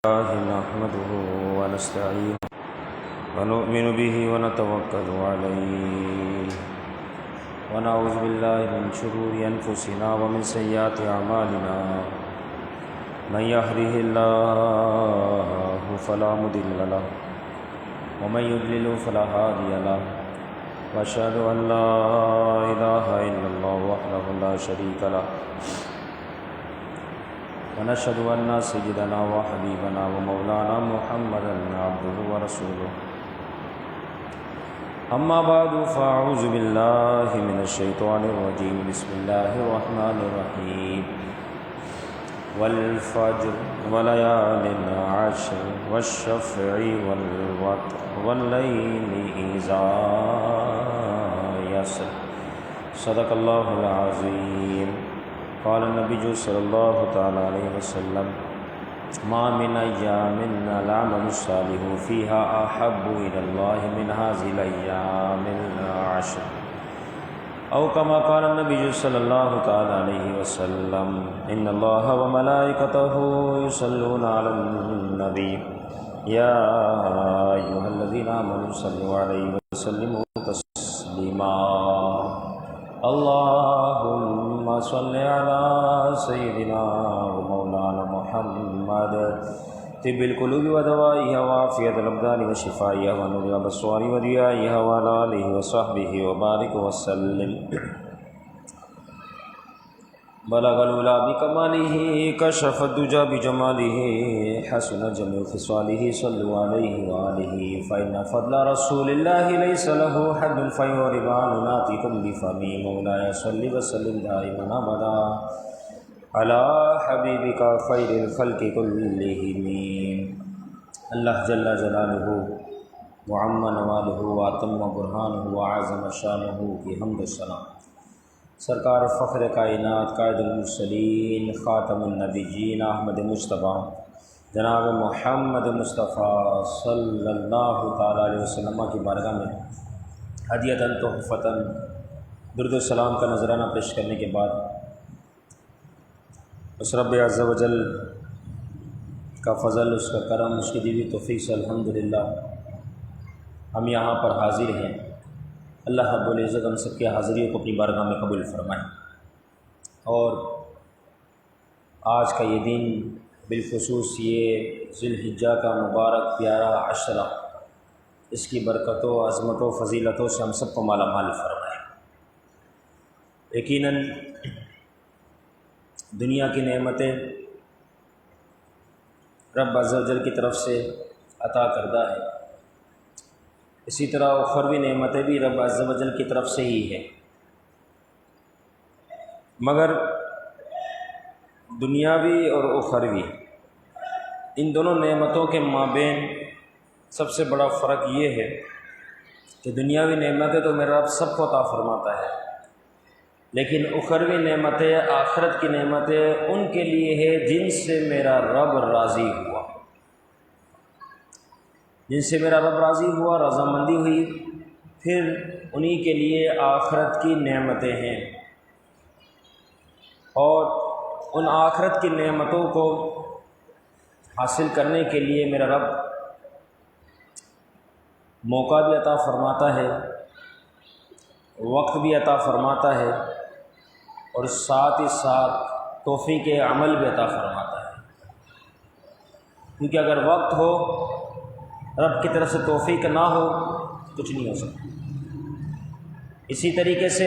الله نحمده ونستعينه ونؤمن به ونتوكل عليه ونعوذ بالله من شرور أنفسنا ومن سيئات أعمالنا من يهده الله فلا مضل له ومن يضلل فلا هادي له وأشهد أن لا إله إلا الله وحده لا شريك له ونشهد أن سيدنا وحبيبنا ومولانا محمدا عبده ورسوله أما بعد فأعوذ بالله من الشيطان الرجيم بسم الله الرحمن الرحيم والفجر وليال عشر والشفع والوتر والليل إذا يسر صدق الله العظيم. قال النبي صلى الله تعالى عليه وسلم ما من أيام العمل الصالح فيها أحب إلى الله من هذه الأيام العشر أو كما قال النبي صلى الله تعالى عليه وسلم إن الله وملائكته يصلون على النبي يا أيها الذين آمنوا صلوا عليه وسلموا تسليما. اللهم صل على سيدنا ومولانا محمد طب القلوب ودوائها وعافية الأبدان وشفائها ونور الأبصار وضيائها وعلى آله وصحبه وبارك وسلم. بلغ العلا بكماله كشف الدجى بجماله حسن جميع خصاله صلوا عليه وآله فإن فضل رسول الله ليس له حد فيورب عن ناتكم بفمي. مولاي صل وسلم دائما أبدا على حبيبك خير الخلق كلهم. اللہ جل جلالہ وعم نوالہ واتم برہانہ وعظم شانہ کی حمد و ثنا سرکار فخر کائنات قائد المرسلین خاتم النبیین احمد مصطفیٰ جناب محمد مصطفیٰ صلی اللہ تعالیٰ علیہ وسلم کی بارگاہ میں ہدیۃً تحفۃً درود و سلام کا نذرانہ پیش کرنے کے بعد اس رب عز و جل کا فضل، اس کا کرم، اس کی دی ہوئی توفیق سے الحمدللہ ہم یہاں پر حاضر ہیں. اللہ رب العزت ہم سب کے حاضریوں کو اپنی بارگاہ میں قبول فرمائے. اور آج کا یہ دن بالخصوص یہ ذی الحجہ کا مبارک پیارا عشرہ، اس کی برکتوں، عظمتوں، فضیلتوں سے ہم سب کو مالا مال فرمائے. یقیناً دنیا کی نعمتیں رب عز و جل کی طرف سے عطا کردہ ہے، اسی طرح اخروی نعمتیں بھی رب عز و جل کی طرف سے ہی ہے. مگر دنیاوی اور اخروی ان دونوں نعمتوں کے مابین سب سے بڑا فرق یہ ہے کہ دنیاوی نعمتیں تو میرا رب سب کو عطا فرماتا ہے، لیکن اخروی نعمتیں، آخرت کی نعمتیں ان کے لیے ہے جن سے میرا رب راضی ہوا. جن سے میرا رب راضی ہوا، رضامندی ہوئی، پھر انہی کے لیے آخرت کی نعمتیں ہیں. اور ان آخرت کی نعمتوں کو حاصل کرنے کے لیے میرا رب موقع بھی عطا فرماتا ہے، وقت بھی عطا فرماتا ہے، اور ساتھ ہی ساتھ توفیق عمل بھی عطا فرماتا ہے. کیونکہ اگر وقت ہو، رب کی طرف سے توفیق نہ ہو، کچھ نہیں ہو سکتا. اسی طریقے سے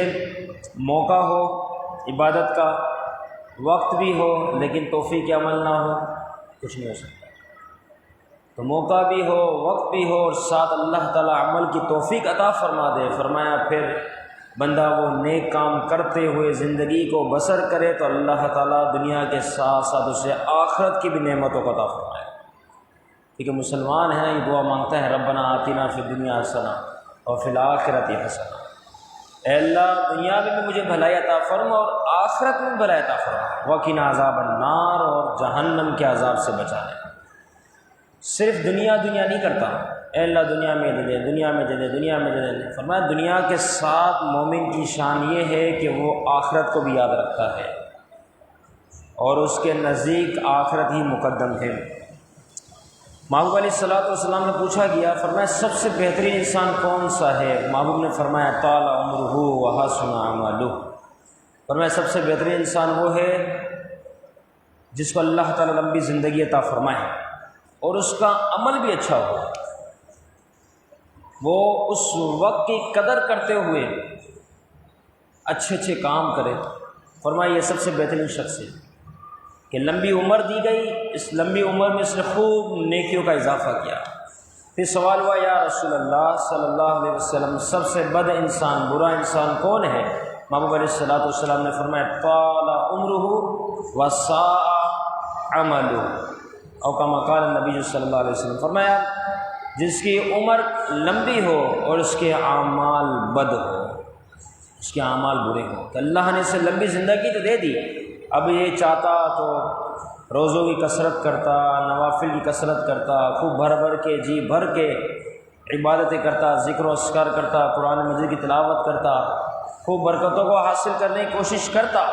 موقع ہو عبادت کا، وقت بھی ہو لیکن توفیق عمل نہ ہو، کچھ نہیں ہو سکتا. تو موقع بھی ہو، وقت بھی ہو، اور ساتھ اللہ تعالیٰ عمل کی توفیق عطا فرما دے. فرمایا پھر بندہ وہ نیک کام کرتے ہوئے زندگی کو بسر کرے تو اللہ تعالیٰ دنیا کے ساتھ ساتھ اسے آخرت کی بھی نعمتوں کو عطا فرمائے. کیونکہ مسلمان ہیں، یہ دعا مانگتا ہے ربنا آتنا فی الدنیا حسنہ اور فی الآخرۃ حسنہ. اے اللہ دنیا میں بھی مجھے بھلائی عطا فرما اور آخرت میں بھی بھلائی عطا فرما، وقنا عذاب النار، اور جہنم کے عذاب سے بچا لے. صرف دنیا نہیں کرتا، اے اللہ دنیا میں دے دے، دنیا میں دے دے، دنیا میں دے دے. فرمایا دنیا کے ساتھ مومن کی شان یہ ہے کہ وہ آخرت کو بھی یاد رکھتا ہے اور اس کے نزدیک آخرت ہی مقدم ہے. محبوب علیہ الصلوۃ والسلام نے پوچھا گیا، فرمایا سب سے بہترین انسان کون سا ہے؟ محبوب نے فرمایا طال عمرہ وحسن عملہ، فرمایا سب سے بہترین انسان وہ ہے جس کو اللہ تعالیٰ لمبی زندگی عطا فرمائے اور اس کا عمل بھی اچھا ہو، وہ اس وقت کی قدر کرتے ہوئے اچھے اچھے کام کرے۔ فرمایا یہ سب سے بہترین شخص ہے کہ لمبی عمر دی گئی، اس لمبی عمر میں اس نے خوب نیکیوں کا اضافہ کیا۔ پھر سوال ہوا یا رسول اللہ صلی اللہ علیہ وسلم سب سے بد انسان، برا انسان کون ہے؟ محبوب علیہ الصلوۃ والسلام نے فرمایا طال عمرہ وساء عملہ، او کما قال نبی صلی اللہ علیہ وسلم، فرمایا جس کی عمر لمبی ہو اور اس کے اعمال بد ہو، اس کے اعمال برے ہوں۔ کہ اللہ نے اسے لمبی زندگی تو دے دی، اب یہ چاہتا تو روزوں کی کثرت کرتا، نوافل کی کثرت کرتا، خوب بھر بھر کے جی بھر کے عبادتیں کرتا، ذکر و اذکار کرتا، قرآن مجید کی تلاوت کرتا، خوب برکتوں کو حاصل کرنے کی کوشش کرتا،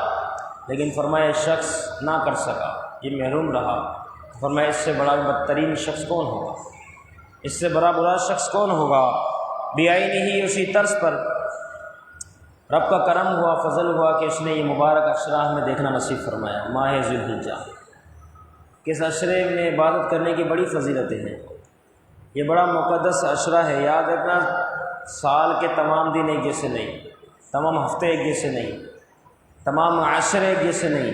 لیکن فرمایا شخص نہ کر سکا، یہ محروم رہا۔ فرمایا اس سے بڑا بدترین شخص کون ہوگا، اس سے بڑا برا شخص کون ہوگا؟ بیائی نہیں اسی طرز پر رب کا کرم ہوا، فضل ہوا کہ اس نے یہ مبارک عشرہ میں دیکھنا نصیب فرمایا، ماہ ذی الحجہ، کہ اس عشرے میں عبادت کرنے کی بڑی فضیلتیں ہیں، یہ بڑا مقدس عشرہ ہے۔ یاد رکھنا سال کے تمام دن ایک جیسے نہیں، تمام ہفتے ایک جیسے نہیں، تمام عشرے ایک جیسے نہیں،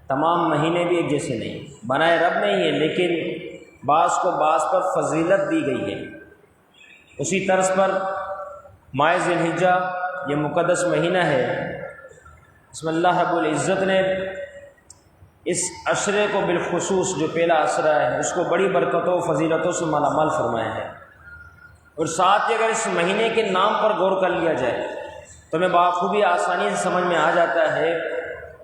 تمام مہینے بھی ایک جیسے نہیں، بنائے رب نہیں ہے، لیکن بعض کو بعض پر فضیلت دی گئی ہے۔ اسی طرز پر ماہ ذی الحجہ یہ مقدس مہینہ ہے، اس میں اللہ رب العزت نے اس عشرے کو بالخصوص جو پہلا عشرہ ہے اس کو بڑی برکتوں و فضیلتوں سے مالا مال فرمایا ہے۔ اور ساتھ ہی اگر اس مہینے کے نام پر غور کر لیا جائے تو ہمیں بخوبی آسانی سے سمجھ میں آ جاتا ہے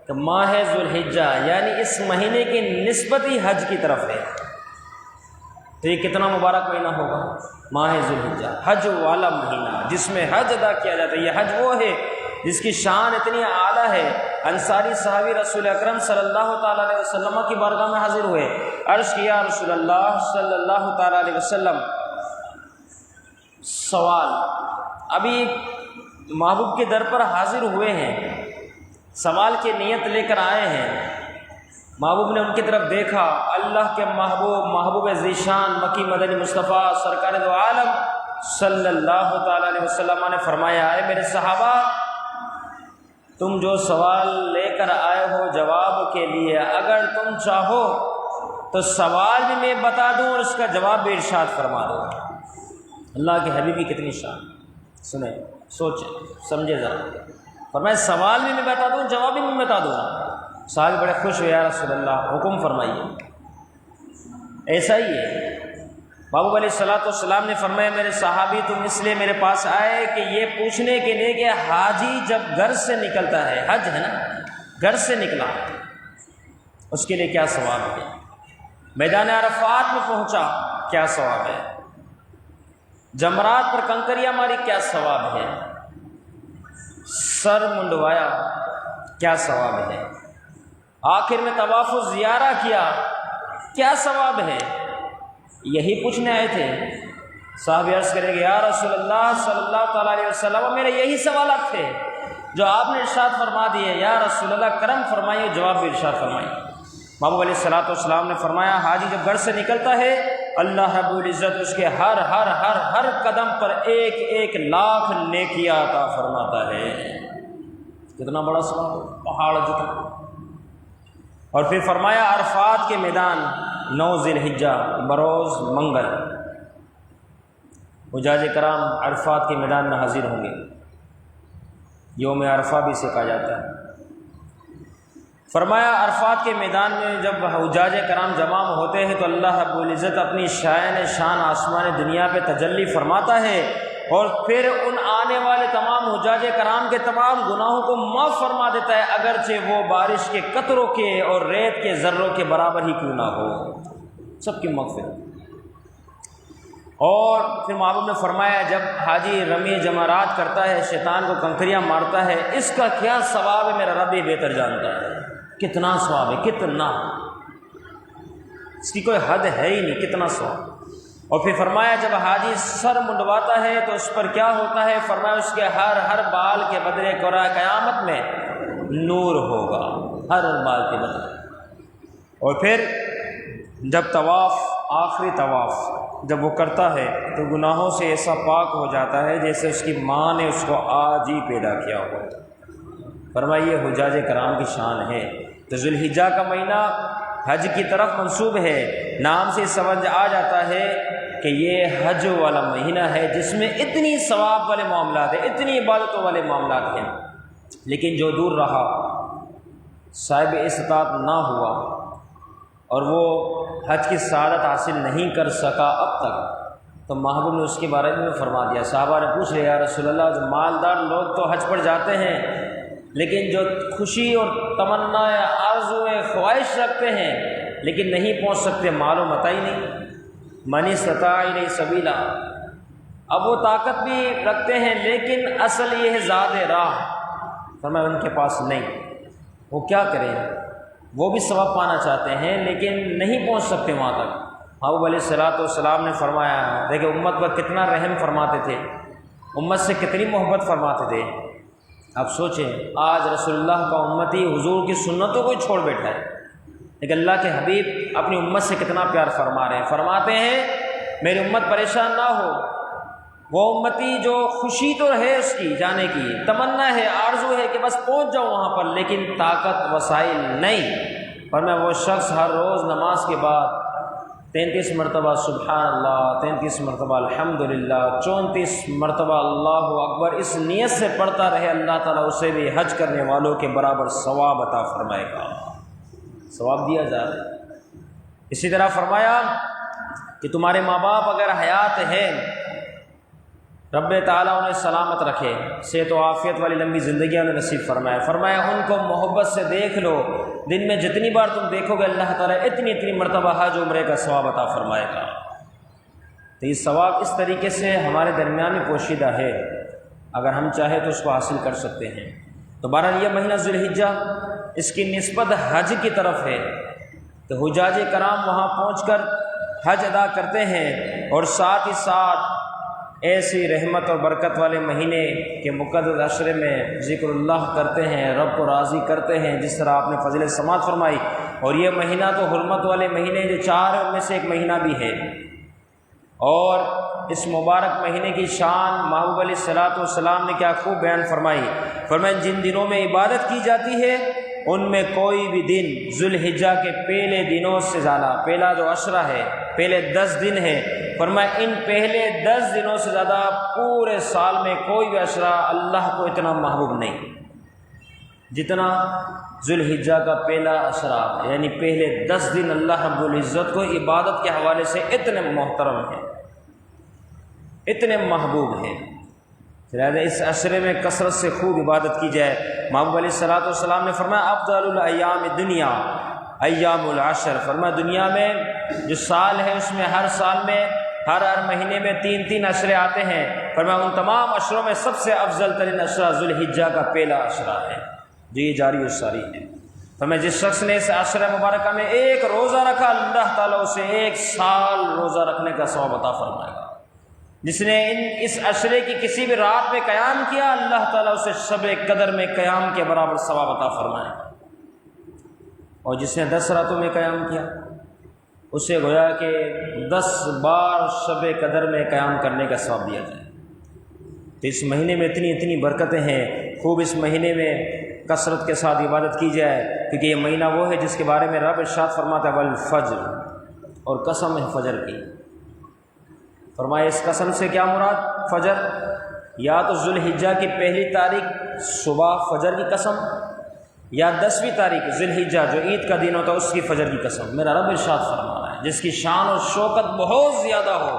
کہ ماہ ذی الحجہ یعنی اس مہینے کی نسبت ہی حج کی طرف ہے، تو یہ کتنا مبارک مہینہ ہوگا؟ ماہ ذی الحجہ، حج والا مہینہ جس میں حج ادا کیا جاتا ہے۔ یہ حج وہ ہے جس کی شان اتنی اعلیٰ ہے، انصاری صحابی رسول اکرم صلی اللہ تعالیٰ علیہ وسلم کی بارگاہ میں حاضر ہوئے، عرض کیا رسول اللہ صلی اللہ تعالیٰ علیہ وسلم سوال، ابھی محبوب کے در پر حاضر ہوئے ہیں، سوال کی نیت لے کر آئے ہیں۔ محبوب نے ان کی طرف دیکھا، اللہ کے محبوب ذیشان مکی مدنی مصطفیٰ سرکار دو عالم صلی اللہ تعالیٰ علیہ وسلم نے فرمایا، اے میرے صحابہ تم جو سوال لے کر آئے ہو جواب کے لیے، اگر تم چاہو تو سوال بھی میں بتا دوں اور اس کا جواب بھی ارشاد فرما دوں۔ اللہ کے حبیب کی کتنی شان، سنیں سوچیں سمجھے ذرا، فرمایا سوال بھی میں بتا دوں جواب بھی میں بتا دوں۔ صحابی بڑے خوش ہوئے، یا رسول اللہ حکم فرمائیے۔ ایسا ہی ہے، محبوب علیہ الصلوۃ والسلام نے فرمایا میرے صحابی تم اس لیے میرے پاس آئے کہ یہ پوچھنے کے لیے کہ حاجی جب گھر سے نکلتا ہے، حج ہے نا، گھر سے نکلا اس کے لیے کیا ثواب ہے، میدان عرفات میں پہنچا کیا ثواب ہے، جمرات پر کنکریاں ماری کیا ثواب ہے، سر منڈوایا کیا ثواب ہے، آخر میں طواف و زیارہ کیا کیا ثواب ہے، یہی پوچھنے آئے تھے۔ صحابی عرض کریں گے یا رسول اللہ صلی اللہ تعالیٰ علیہ وسلم میرے یہی سوالات تھے جو آپ نے ارشاد فرما دیے، یا رسول اللہ کرم فرمائیے، جواب بھی ارشاد فرمائیے۔ محبوب علیہ الصلوۃ والسلام نے فرمایا حاجی جب گھر سے نکلتا ہے اللہ رب العزت اس کے ہر ہر ہر ہر قدم پر ایک ایک لاکھ نیکیاں عطا فرماتا ہے۔ کتنا بڑا ثواب، پہاڑ جتنا۔ اور پھر فرمایا عرفات کے میدان 9 ذی الحجہ بروز منگل حجاج کرام عرفات کے میدان میں حاضر ہوں گے، یوم عرفہ بھی اسے کہا جاتا ہے۔ فرمایا عرفات کے میدان میں جب حجاج کرام جمع ہوتے ہیں تو اللہ رب العزت اپنی شان آسمان دنیا پہ تجلی فرماتا ہے اور پھر ان آنے والے تمام حجاج کرام کے تمام گناہوں کو معاف فرما دیتا ہے، اگرچہ وہ بارش کے قطروں کے اور ریت کے ذروں کے برابر ہی کیوں نہ ہو، سب کی مغفرت۔ اور پھر محبوب نے فرمایا جب حاجی رمی جمرات کرتا ہے، شیطان کو کنکریاں مارتا ہے، اس کا کیا ثواب ہے میرا رب ہی بہتر جانتا ہے، کتنا ثواب ہے، کتنا۔ اس کی کوئی حد ہے ہی نہیں، کتنا ثواب۔ اور پھر فرمایا جب حاجی سر منڈواتا ہے تو اس پر کیا ہوتا ہے؟ فرمایا اس کے ہر بال کے بدلے قیامت میں نور ہوگا، ہر بال کے بدلے۔ اور پھر جب طواف، آخری طواف جب وہ کرتا ہے تو گناہوں سے ایسا پاک ہو جاتا ہے جیسے اس کی ماں نے اس کو آج ہی پیدا کیا ہو۔ فرمایا یہ حجاج کرام کی شان ہے۔ تو ذوالحجہ کا مہینہ حج کی طرف منسوب ہے، نام سے سمجھ آ جاتا ہے کہ یہ حج والا مہینہ ہے جس میں اتنی ثواب والے معاملات ہیں، اتنی عبادتوں والے معاملات ہیں۔ لیکن جو دور رہا، صاحب استطاعت نہ ہوا اور وہ حج کی سعادت حاصل نہیں کر سکا اب تک، تو محبوب نے اس کے بارے میں فرما دیا۔ صحابہ نے پوچھ لیا یا رسول اللہ، جو مالدار لوگ تو حج پر جاتے ہیں لیکن جو خوشی اور تمنا یا آرزو خواہش رکھتے ہیں لیکن نہیں پہنچ سکتے، مال و متاع ہی نہیں، من استطاع الیہ سبیلا۔ اب وہ طاقت بھی رکھتے ہیں لیکن اصل یہ ہے زاد راہ، فرمایا ان کے پاس نہیں، وہ کیا کریں؟ وہ بھی ثواب پانا چاہتے ہیں لیکن نہیں پہنچ سکتے وہاں تک۔ محبوب علیہ الصلوۃ والسلام نے فرمایا، دیکھیں امت پر کتنا رحم فرماتے تھے، امت سے کتنی محبت فرماتے تھے۔ اب سوچیں آج رسول اللہ کا امتی حضور کی سنتوں کو چھوڑ بیٹھا ہے، لیکن اللہ کے حبیب اپنی امت سے کتنا پیار فرما رہے ہیں۔ فرماتے ہیں میری امت پریشان نہ ہو، وہ امتی جو خوشی تو ہے اس کی جانے کی، تمنا ہے، آرزو ہے کہ بس پہنچ جاؤ وہاں پر، لیکن طاقت وسائل نہیں۔ پر میں وہ شخص ہر روز نماز کے بعد 33 مرتبہ سبحان اللہ، 33 مرتبہ الحمدللہ، 34 مرتبہ اللہ اکبر اس نیت سے پڑھتا رہے، اللہ تعالیٰ اسے بھی حج کرنے والوں کے برابر ثواب عطا فرمائے گا، ثواب دیا جا رہا ہے۔ اسی طرح فرمایا کہ تمہارے ماں باپ اگر حیات ہیں، رب تعالیٰ انہیں سلامت رکھے، صحت و عافیت والی لمبی زندگی انہیں نصیب فرمائے۔ فرمایا ان کو محبت سے دیکھ لو، دن میں جتنی بار تم دیکھو گے اللہ تعالیٰ اتنی مرتبہ حج عمرے کا ثواب عطا فرمائے گا۔ تو یہ ثواب اس طریقے سے ہمارے درمیان میں پوشیدہ ہے، اگر ہم چاہیں تو اس کو حاصل کر سکتے ہیں۔ تو بہرحال یہ مہینہ ذوالحجہ، اس کی نسبت حج کی طرف ہے، تو حجاج کرام وہاں پہنچ کر حج ادا کرتے ہیں، اور ساتھ ہی ساتھ ایسی رحمت اور برکت والے مہینے کے مقدس عشرے میں ذکر اللہ کرتے ہیں، رب کو راضی کرتے ہیں، جس طرح آپ نے فضل سماعت فرمائی۔ اور یہ مہینہ تو حرمت والے مہینے جو 4 ہیں ان میں سے ایک مہینہ بھی ہے، اور اس مبارک مہینے کی شان محبوب علیہ الصلوۃ والسلام نے کیا خوب بیان فرمائی۔ فرمایا جن دنوں میں عبادت کی جاتی ہے ان میں کوئی بھی دن ذوالحجہ کے پہلے دنوں سے زیادہ، پہلا جو عشرہ ہے، پہلے 10 دن ہے، فرمایا ان پہلے 10 دنوں سے زیادہ پورے سال میں کوئی بھی عشرہ اللہ کو اتنا محبوب نہیں جتنا ذوالحجہ کا پہلا عشرہ، یعنی پہلے 10 دن اللہ رب العزت کو عبادت کے حوالے سے اتنے محترم ہیں، اتنے محبوب ہیں، لہذا اس عشرے میں کثرت سے خوب عبادت کی جائے۔ محبوب علیہ الصلوۃ والسلام نے فرمایا افضل الایام دنیا ایام العشر، فرمایا دنیا میں جو سال ہے اس میں ہر سال میں ہر مہینے میں 3 عشرے آتے ہیں، فرمایا ان تمام عشروں میں سب سے افضل ترین عشرہ ذوالحجہ کا پہلا عشرہ ہے جو یہ جاری و ساری ہے۔ فرمایا جس شخص نے اس عشرہ مبارکہ میں ایک روزہ رکھا اللہ تعالیٰ اسے 1 سال روزہ رکھنے کا ثواب عطا فرمائے گا۔ جس نے اس عشرے کی کسی بھی رات میں قیام کیا اللہ تعالیٰ اسے شب قدر میں قیام کے برابر ثواب عطا فرمائے گا، اور جس نے 10 راتوں میں قیام کیا اسے گویا کہ 10 بار شب قدر میں قیام کرنے کا ثواب دیا جائے۔ تو اس مہینے میں اتنی برکتیں ہیں، خوب اس مہینے میں کثرت کے ساتھ عبادت کی جائے، کیونکہ یہ مہینہ وہ ہے جس کے بارے میں رب ارشاد فرماتا ہے والفجر، اور قسم ہے فجر کی۔ فرمایا اس قسم سے کیا مراد؟ فجر، یا تو ذوالحجہ کی پہلی تاریخ صبح فجر کی قسم، یا 10ویں تاریخ ذوالحجہ جو عید کا دن ہوتا ہے اس کی فجر کی قسم۔ میرا رب ارشاد فرما رہا ہے جس کی شان اور شوکت بہت زیادہ ہو،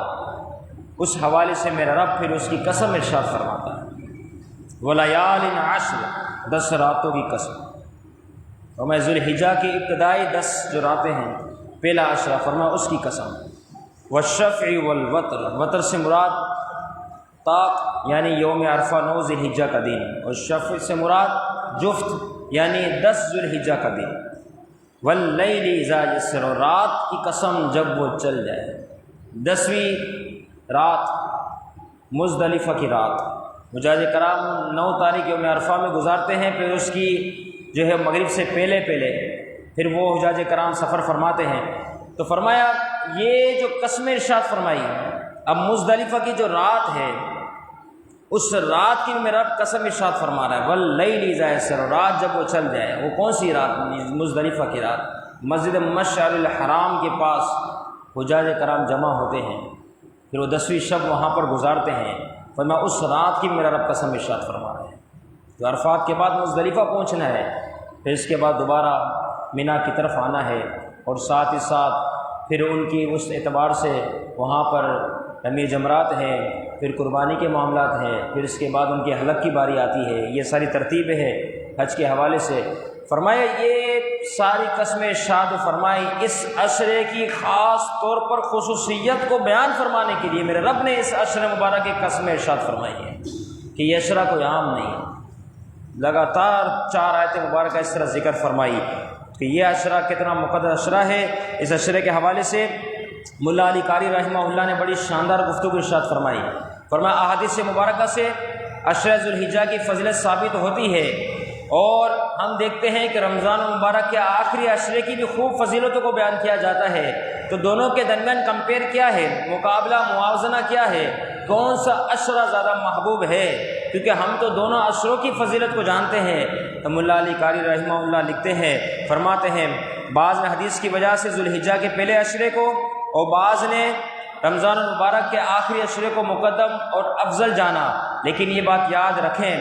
اس حوالے سے میرا رب پھر اس کی قسم ارشاد فرماتا ہے وَلَيَالٍ عَشْرٍ، 10 راتوں کی قسم۔ اور میں ذوالحجہ کی ابتدائی 10 جو راتیں ہیں پہلا عشرہ، فرمایا اس کی قسم۔ والشفع والوتر، وتر سے مراد طاق یعنی یوم عرفہ 9 ذوالحجہ کا دن، اور شفع سے مراد جفت یعنی 10 ذوالحجہ کا دن۔ واللیل اذا یسر، اور رات کی قسم جب وہ چل جائے۔ 10ویں رات مزدلفہ کی رات، حجاج کرام 9 تاریخ یوم عرفہ میں گزارتے ہیں، پھر اس کی جو ہے مغرب سے پہلے پھر وہ حجاج کرام سفر فرماتے ہیں۔ تو فرمایا یہ جو قسم ارشاد فرمائی، اب مزدلفہ کی جو رات ہے اس رات کی میرا قسم ارشاد فرما رہا ہے، واللیل اذا یسر، رات جب وہ چل جائے۔ وہ کون سی رات؟ مزدلفہ کی رات۔ مسجد مشعر الحرام کے پاس حجاج کرام جمع ہوتے ہیں، پھر وہ 10ویں شب وہاں پر گزارتے ہیں۔ فرمایا اس رات کی میرا رب قسم ارشاد فرما رہا ہے، جو عرفات کے بعد مزدلفہ پہنچنا ہے، پھر اس کے بعد دوبارہ مینا کی طرف آنا ہے، اور ساتھ ہی ساتھ پھر ان کی اس اعتبار سے وہاں پر رمی جمرات ہیں، پھر قربانی کے معاملات ہیں، پھر اس کے بعد ان کے حلق کی باری آتی ہے۔ یہ ساری ترتیب ہے حج کے حوالے سے۔ فرمایا یہ ساری قسمیں ارشاد فرمائی اس عشرے کی خاص طور پر خصوصیت کو بیان فرمانے کے لیے میرے رب نے اس عشر مبارک کی قسمیں ارشاد فرمائی ہے کہ یہ عشرہ کوئی عام نہیں ہے۔ لگاتار 4 آیت مبارکہ اس طرح ذکر فرمائی کہ یہ عشرہ کتنا مقدس عشرہ ہے۔ اس عشرے کے حوالے سے ملا علی قاری رحمہ اللہ نے بڑی شاندار گفتگو ارشاد فرمائی۔ فرمایا احادیث مبارکہ سے عشرہ ذوالحجہ کی فضیلت ثابت ہوتی ہے، اور ہم دیکھتے ہیں کہ رمضان المبارک کے آخری عشرے کی بھی خوب فضیلتوں کو بیان کیا جاتا ہے۔ تو دونوں کے درمیان کمپیئر کیا ہے، مقابلہ موازنہ کیا ہے، کون سا عشرہ زیادہ محبوب ہے، کیونکہ ہم تو دونوں عشروں کی فضیلت کو جانتے ہیں۔ تو ملا علی قاری رحمہ اللہ لکھتے ہیں، فرماتے ہیں بعض نے حدیث کی وجہ سے ذوالحجہ کے پہلے عشرے کو، اور بعض نے رمضان المبارک کے آخری عشرے کو مقدم اور افضل جانا، لیکن یہ بات یاد رکھیں،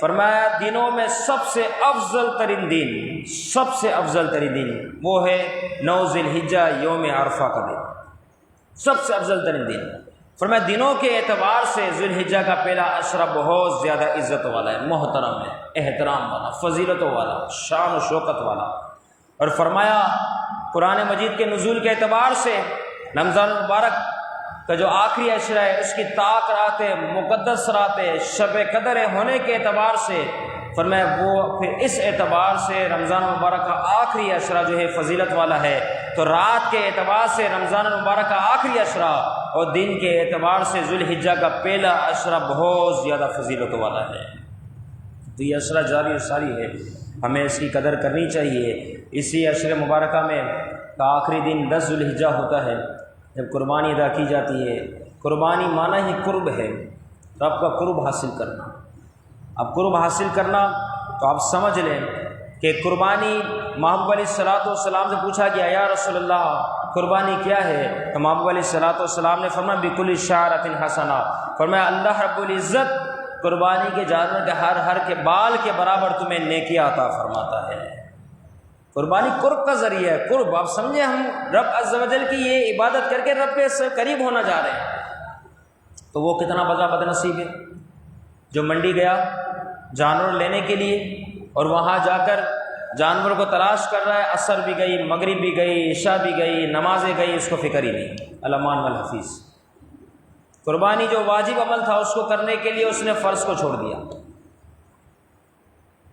فرمایا دنوں میں سب سے افضل ترین دن وہ ہے 9 ذی الحجہ یوم عرفہ کا دن، سب سے افضل ترین دن۔ فرمایا دنوں کے اعتبار سے ذی الحجہ کا پہلا عشرہ بہت زیادہ عزت والا ہے، محترم ہے، احترام والا، فضیلتوں والا، شان و شوکت والا۔ اور فرمایا قرآن مجید کے نزول کے اعتبار سے رمضان المبارک کا جو آخری عشرہ ہے اس کی طاق راتیں، مقدس راتیں، شب قدر ہونے کے اعتبار سے فرمایا وہ پھر اس اعتبار سے رمضان المبارک کا آخری عشرہ جو ہے فضیلت والا ہے۔ تو رات کے اعتبار سے رمضان المبارک کا آخری عشرہ، اور دن کے اعتبار سے ذوالحجہ کا پہلا عشرہ بہت زیادہ فضیلت والا ہے۔ تو یہ عشرہ جاری و ساری ہے، ہمیں اس کی قدر کرنی چاہیے۔ اسی عشر مبارکہ میں کا آخری دن 10 ذوالحجہ ہوتا ہے، جب قربانی ادا کی جاتی ہے۔ قربانی معنی ہی قرب ہے، رب کا قرب حاصل کرنا۔ اب قرب حاصل کرنا تو آپ سمجھ لیں کہ قربانی محبوب علیہ الصلوۃ والسلام سے پوچھا گیا یا رسول اللہ قربانی کیا ہے؟ تو محبوب علیہ الصلوۃ والسلام نے فرمایا بکل شعرۃ حسنہ، فرمایا اللہ رب العزت قربانی کے جانور کے ہر کے بال کے برابر تمہیں نیکیاں عطا فرماتا ہے۔ قربانی قرب کا ذریعہ ہے، قرب آپ سمجھیں، ہم رب عز و جل کی یہ عبادت کر کے رب کے قریب ہونا جا رہے ہیں۔ تو وہ کتنا بڑا بد نصیب ہے جو منڈی گیا جانور لینے کے لیے، اور وہاں جا کر جانور کو تلاش کر رہا ہے، عصر بھی گئی، مغرب بھی گئی، عشاء بھی گئی، نمازیں گئی، اس کو فکر ہی نہیں۔ الامان والحفیظ، قربانی جو واجب عمل تھا اس کو کرنے کے لیے اس نے فرض کو چھوڑ دیا۔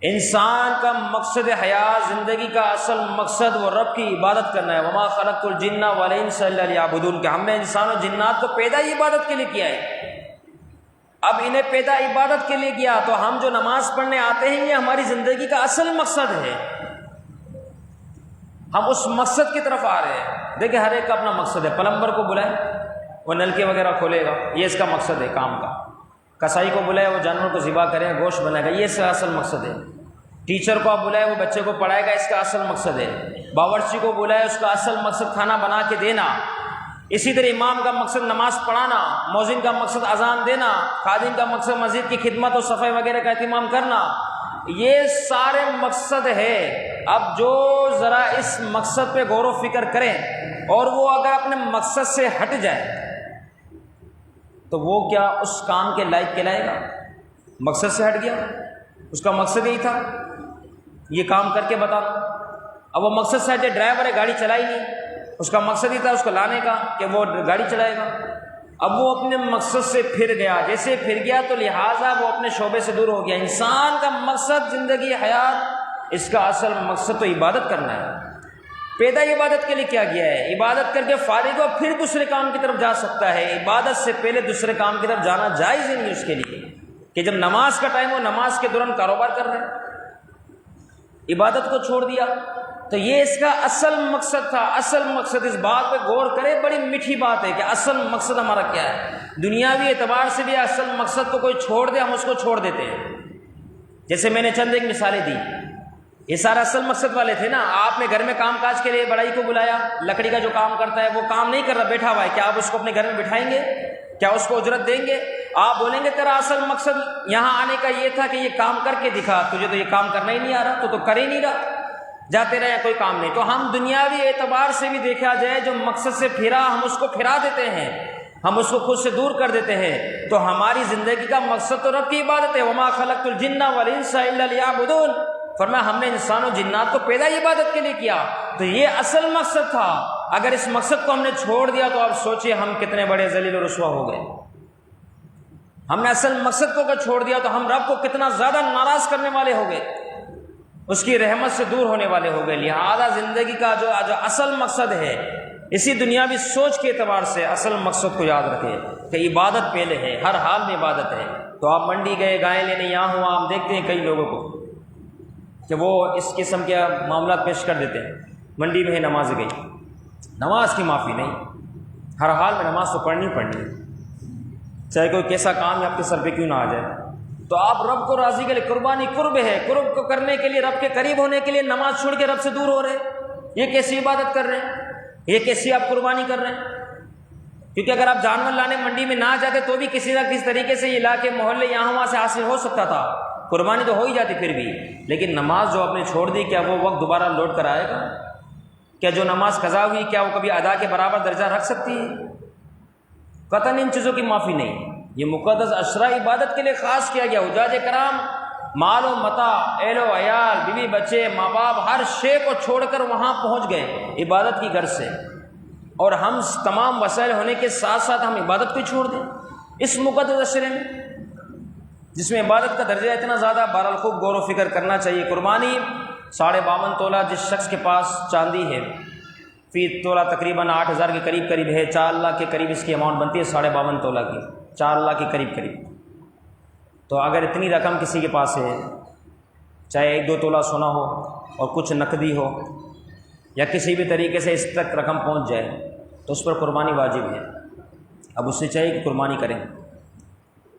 انسان کا مقصد حیات، زندگی کا اصل مقصد وہ رب کی عبادت کرنا ہے۔ وما خلقت الجن والانس الا لیعبدون، کہ ہم نے انسان و جنات کو پیدا ہی عبادت کے لیے کیا ہے۔ اب انہیں پیدا عبادت کے لیے کیا، تو ہم جو نماز پڑھنے آتے ہیں یہ ہماری زندگی کا اصل مقصد ہے، ہم اس مقصد کی طرف آ رہے ہیں۔ دیکھیں ہر ایک کا اپنا مقصد ہے، پلمبر کو بلائیں وہ نلکے وغیرہ کھولے گا، یہ اس کا مقصد ہے کام کا۔ کسائی کو بلائے وہ جانور کو ذبح کرے گا، گوشت بنائے گا، یہ اس کا اصل مقصد ہے۔ ٹیچر کو آپ بلائے وہ بچے کو پڑھائے گا، اس کا اصل مقصد ہے۔ باورچی کو بلائے اس کا اصل مقصد کھانا بنا کے دینا۔ اسی طرح امام کا مقصد نماز پڑھانا، مؤذن کا مقصد اذان دینا، خادم کا مقصد مسجد کی خدمت اور صفائی وغیرہ کا اہتمام کرنا، یہ سارے مقصد ہے۔ اب جو ذرا اس مقصد پہ غور و فکر کریں اور وہ اگر اپنے مقصد سے ہٹ جائے تو وہ کیا اس کام کے لائق کہلائے گا؟ مقصد سے ہٹ گیا، اس کا مقصد یہی تھا یہ کام کر کے بتانا۔ اب وہ مقصد سے ہٹے، ڈرائیور ہے گاڑی چلائی نہیں، اس کا مقصد ہی تھا اس کو لانے کا کہ وہ گاڑی چلائے گا۔ اب وہ اپنے مقصد سے پھر گیا، جیسے پھر گیا تو لہٰذا وہ اپنے شعبے سے دور ہو گیا۔ انسان کا مقصد زندگی حیات، اس کا اصل مقصد تو عبادت کرنا ہے۔ پیدا عبادت کے لیے کیا گیا ہے، عبادت کر کے فارغ ہو پھر دوسرے کام کی طرف جا سکتا ہے، عبادت سے پہلے دوسرے کام کی طرف جانا جائز ہی نہیں اس کے لیے کہ جب نماز کا ٹائم ہو نماز کے دوران کاروبار کر رہے ہیں، عبادت کو چھوڑ دیا۔ تو یہ اس کا اصل مقصد تھا۔ اصل مقصد، اس بات پہ غور کرے، بڑی میٹھی بات ہے کہ اصل مقصد ہمارا کیا ہے۔ دنیاوی اعتبار سے بھی اصل مقصد کو کوئی چھوڑ دے ہم اس کو چھوڑ دیتے ہیں۔ جیسے میں نے چند ایک مثالیں دی، یہ سارا اصل مقصد والے تھے نا۔ آپ نے گھر میں کام کاج کے لیے بڑائی کو بلایا، لکڑی کا جو کام کرتا ہے وہ کام نہیں کر رہا، بیٹھا ہوا ہے، کیا آپ اس کو اپنے گھر میں بٹھائیں گے؟ کیا اس کو اجرت دیں گے؟ آپ بولیں گے تیرا اصل مقصد یہاں آنے کا یہ تھا کہ یہ کام کر کے دکھا، تجھے تو یہ کام کرنا ہی نہیں آ رہا، تو کر ہی نہیں رہا، جاتے رہے، کوئی کام نہیں۔ تو ہم دنیاوی اعتبار سے بھی دیکھا جائے جو مقصد سے پھرا ہم اس کو پھرا دیتے ہیں، ہم اس کو خود سے دور کر دیتے ہیں۔ تو ہماری زندگی کا مقصد تو رب کی عبادت ہے۔ وما خلقت الجن والانس الا لیعبدون، فرمایا ہم نے انسان و جنات کو پیدا عبادت کے لیے کیا، تو یہ اصل مقصد تھا۔ اگر اس مقصد کو ہم نے چھوڑ دیا تو آپ سوچئے ہم کتنے بڑے ذلیل و رسوا ہو گئے۔ ہم نے اصل مقصد کو اگر چھوڑ دیا تو ہم رب کو کتنا زیادہ ناراض کرنے والے ہو گئے، اس کی رحمت سے دور ہونے والے ہو گئے۔ لہذا زندگی کا جو اصل مقصد ہے، اسی دنیاوی سوچ کے اعتبار سے اصل مقصد کو یاد رکھے کہ عبادت پہلے ہے، ہر حال میں عبادت ہے۔ تو آپ منڈی گئے گائے لینے، یہاں ہوا، ہم دیکھتے ہیں کئی لوگوں کو کہ وہ اس قسم کے معاملات پیش کر دیتے ہیں۔ منڈی میں ہے، نماز گئی، نماز کی معافی نہیں، ہر حال میں نماز تو پڑھنی پڑھنی ہے، چاہے کوئی کیسا کام آپ کے سر پہ کیوں نہ آ جائے۔ تو آپ رب کو راضی کے لیے، قربانی قرب ہے، قرب کو کرنے کے لیے، رب کے قریب ہونے کے لیے نماز چھوڑ کے رب سے دور ہو رہے ہیں، یہ کیسی عبادت کر رہے ہیں، یہ کیسی آپ قربانی کر رہے ہیں؟ کیونکہ اگر آپ جانور لانے منڈی میں نہ جاتے تو بھی کسی نہ کسی طریقے سے یہ علاقے محلے یہاں وہاں سے حاصل ہو سکتا تھا، قربانی تو ہو ہی جاتی پھر بھی۔ لیکن نماز جو آپ نے چھوڑ دی، کیا وہ وقت دوبارہ لوٹ کر آئے گا؟ کیا جو نماز قضا ہوئی کیا وہ کبھی ادا کے برابر درجہ رکھ سکتی ہے؟ قطعاً ان چیزوں کی معافی نہیں۔ یہ مقدس عشرہ عبادت کے لیے خاص کیا گیا۔ حجاج کرام مال و متاع، اہل و عیال، بیوی بچے، ماں باپ، ہر شے کو چھوڑ کر وہاں پہنچ گئے عبادت کی غرض سے، اور ہم تمام وسائل ہونے کے ساتھ ساتھ ہم عبادت کو چھوڑ دیں اس مقدس عشرے میں جس میں عبادت کا درجہ اتنا زیادہ۔ بہرحال خوب غور و فکر کرنا چاہیے۔ قربانی 52.5 تولہ جس شخص کے پاس چاندی ہے، فی تولہ تقریباً 8,000 کے قریب ہے، 4 لاکھ کے قریب اس کی اماؤنٹ بنتی ہے 52.5 تولہ کی، 4 لاکھ کے قریب۔ تو اگر اتنی رقم کسی کے پاس ہے، چاہے 1-2 تولہ سونا ہو اور کچھ نقدی ہو یا کسی بھی طریقے سے اس تک رقم پہنچ جائے، تو اس پر قربانی واجب ہے۔ اب اس سے چاہیے کہ قربانی کریں،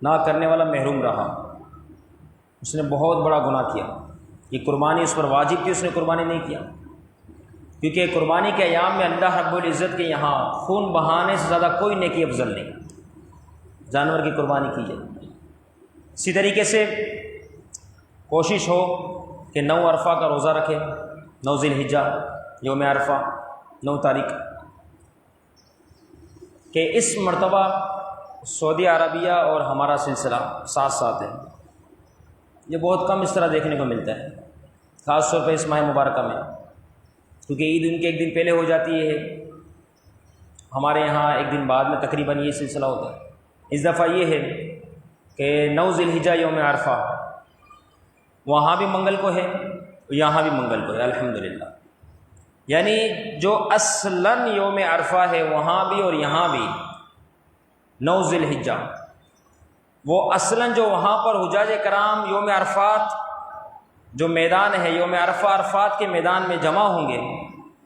نہ کرنے والا محروم رہا، اس نے بہت بڑا گناہ کیا۔ یہ قربانی اس پر واجب تھی، اس نے قربانی نہیں کیا، کیونکہ قربانی کے ایام میں اللہ رب العزت کے یہاں خون بہانے سے زیادہ کوئی نیکی افضل نہیں، جانور کی قربانی کی جائے۔ اسی طریقے سے کوشش ہو کہ 9 عرفہ کا روزہ رکھے، 9 ذی الحجہ یوم عرفہ 9 تاریخ، کہ اس مرتبہ سعودی عربیہ اور ہمارا سلسلہ ساتھ ساتھ ہے۔ یہ بہت کم اس طرح دیکھنے کو ملتا ہے، خاص طور پہ اس ماہ مبارکہ میں، کیونکہ عید ان کے ایک دن پہلے ہو جاتی ہے، ہمارے یہاں ایک دن بعد میں تقریباً یہ سلسلہ ہوتا ہے۔ اس دفعہ یہ ہے کہ 9 ذی الحجہ یوم عرفہ وہاں بھی منگل کو ہے، یہاں بھی منگل کو ہے، الحمدللہ۔ یعنی جو اصلاً یوم عرفہ ہے وہاں بھی اور یہاں بھی 9 ذی الحجہ، وہ اصلاً جو وہاں پر حجاج کرام یوم عرفات جو میدان ہے، یوم عرفہ عرفات کے میدان میں جمع ہوں گے،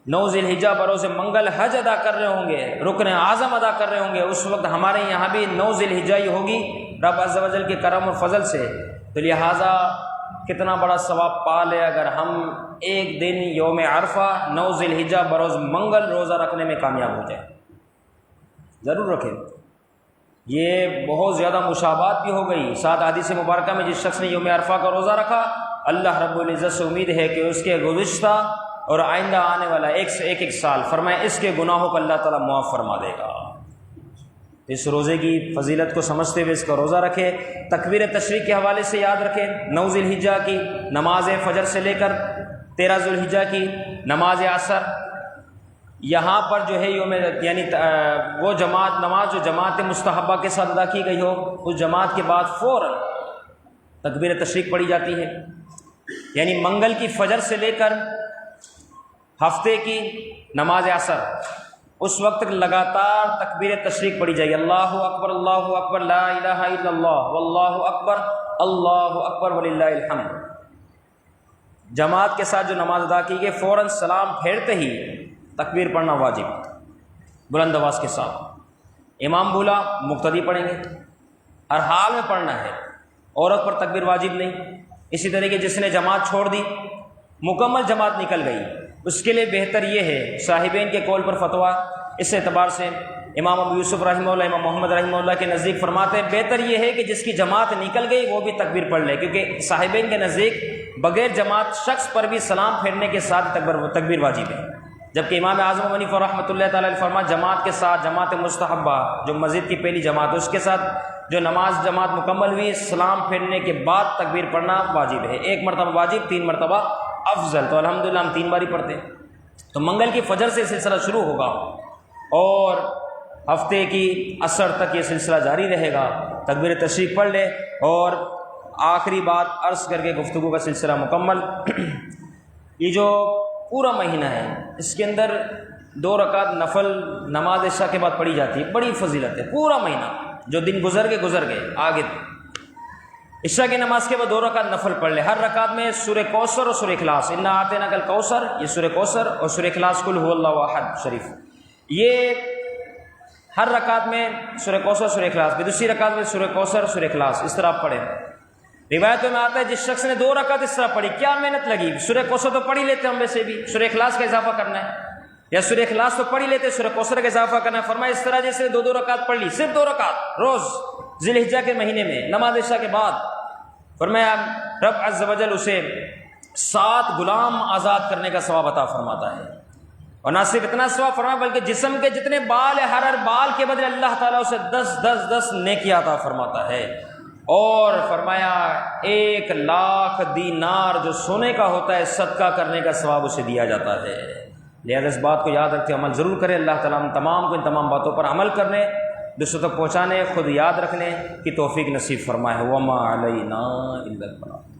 9 ذی الحجہ بروز منگل حج ادا کر رہے ہوں گے، رکن اعظم ادا کر رہے ہوں گے، اس وقت ہمارے یہاں بھی 9 ذی الحجہ ہی ہوگی رب عز و جل کے کرم اور فضل سے۔ تو لہٰذا کتنا بڑا ثواب پا لے اگر ہم ایک دن یوم عرفہ 9 ذی الحجہ بروز منگل روزہ رکھنے میں کامیاب ہو جائے۔ ضرور رکھیں، یہ بہت زیادہ مشابہت بھی ہو گئی ساتھ حدیث مبارکہ میں۔ جس شخص نے یوم عرفہ کا روزہ رکھا، اللہ رب العزت سے امید ہے کہ اس کے گزشتہ اور آئندہ آنے والا 1 سے 1 سال فرمائے اس کے گناہوں کو اللہ تعالیٰ معاف فرما دے گا۔ اس روزے کی فضیلت کو سمجھتے ہوئے اس کا روزہ رکھے۔ تکبیر تشریق کے حوالے سے یاد رکھے، 9 ذی الحجہ کی نماز فجر سے لے کر 13 ذی الحجہ کی نماز عصر، یہاں پر جو ہے یعنی وہ نماز جو جماعت مستحبہ کے ساتھ ادا کی گئی ہو، اس جماعت کے بعد فوراً تکبیر تشریق پڑھی جاتی ہے۔ یعنی منگل کی فجر سے لے کر ہفتے کی نماز عصر اس وقت تک لگاتار تکبیر تشریق پڑھی جائے گی، اللہ اکبر لا الہ الا اللہ واللہ اکبر وللہ الحمد۔ جماعت کے ساتھ جو نماز ادا کی گئی فوراً سلام پھیرتے ہی تکبیر پڑھنا واجب بلند آواز کے ساتھ۔ امام بولا مقتدی پڑھیں گے، ہر حال میں پڑھنا ہے، عورت پر تکبیر واجب نہیں۔ اسی طریقے جس نے جماعت چھوڑ دی، مکمل جماعت نکل گئی، اس کے لیے بہتر یہ ہے، صاحبین کے قول پر فتویٰ اس اعتبار سے امام ابو یوسف رحمہ اللہ، امام محمد رحمہ اللہ کے نزدیک فرماتے ہیں بہتر یہ ہے کہ جس کی جماعت نکل گئی وہ بھی تکبیر پڑھ لے، کیونکہ صاحبین کے نزدیک بغیر جماعت شخص پر بھی سلام پھیرنے کے ساتھ تکبیر واجب ہے، جبکہ امام اعظم ابو حنیفہ رحمۃ اللہ تعالی علیہ فرما جماعت کے ساتھ جماعت مستحبہ جو مسجد کی پہلی جماعت اس کے ساتھ جو نماز جماعت مکمل ہوئی سلام پھیرنے کے بعد تکبیر پڑھنا واجب ہے، 1 مرتبہ واجب 3 مرتبہ افضل، تو الحمدللہ ہم 3 بار ہی پڑھتے ہیں۔ تو منگل کی فجر سے سلسلہ شروع ہوگا اور ہفتے کی عصر تک یہ سلسلہ جاری رہے گا، تکبیر تشریق پڑھ لے اور آخری بات عرض کر کے گفتگو کا سلسلہ مکمل۔ یہ جو پورا مہینہ ہے اس کے اندر 2 رکعت نفل نماز عشاء کے بعد پڑھی جاتی ہے، بڑی فضیلت ہے، پورا مہینہ جو دن گزر گئے آگے عشاء کی نماز کے بعد 2 رکعت نفل پڑھ لے، ہر رکعت میں سورہ کوثر اور سورہ اخلاص، انا اعطیناک الکوثر یہ سورہ کوثر اور سورہ اخلاص قل هو اللہ احد شریف، یہ ہر رکعت میں سورہ کوثر سورہ اخلاص، دوسری رکعت میں سورہ کوثر سورہ اخلاص، اس طرح پڑھیں۔ روایتوں میں آتا ہے جس شخص نے 2 رکعت اس طرح پڑھی کیا محنت لگی، سورہ کوثر تو پڑھ ہی لیتے ہم ویسے بھی، سورہ اخلاص کا اضافہ کرنا ہے، یا سورہ اخلاص تو پڑھ ہی لیتے سورہ کوثر کا اضافہ کرنا ہے۔ فرمایا اس طرح جیسے 2 رکعت پڑھ لی، صرف 2 رکعت روز ذی الحجہ کے مہینے میں نماز عشاء کے بعد، فرمایا رب عز و جل اسے 7 غلام آزاد کرنے کا ثواب عطا فرماتا ہے، اور نہ صرف اتنا ثواب فرمایا بلکہ جسم کے جتنے بال ہیں ہر بال کے بدلے اللہ تعالیٰ اسے 10 نیکیاں عطا فرماتا ہے، اور فرمایا 1,00,000 دینار جو سونے کا ہوتا ہے صدقہ کرنے کا ثواب اسے دیا جاتا ہے۔ لہذا اس بات کو یاد رکھتے عمل ضرور کریں، اللہ تعالیٰ ہم تمام کو ان تمام باتوں پر عمل کرنے، دوسروں تک پہنچانے، خود یاد رکھنے کی توفیق نصیب فرمائے۔ وما علینا الا البلاغ۔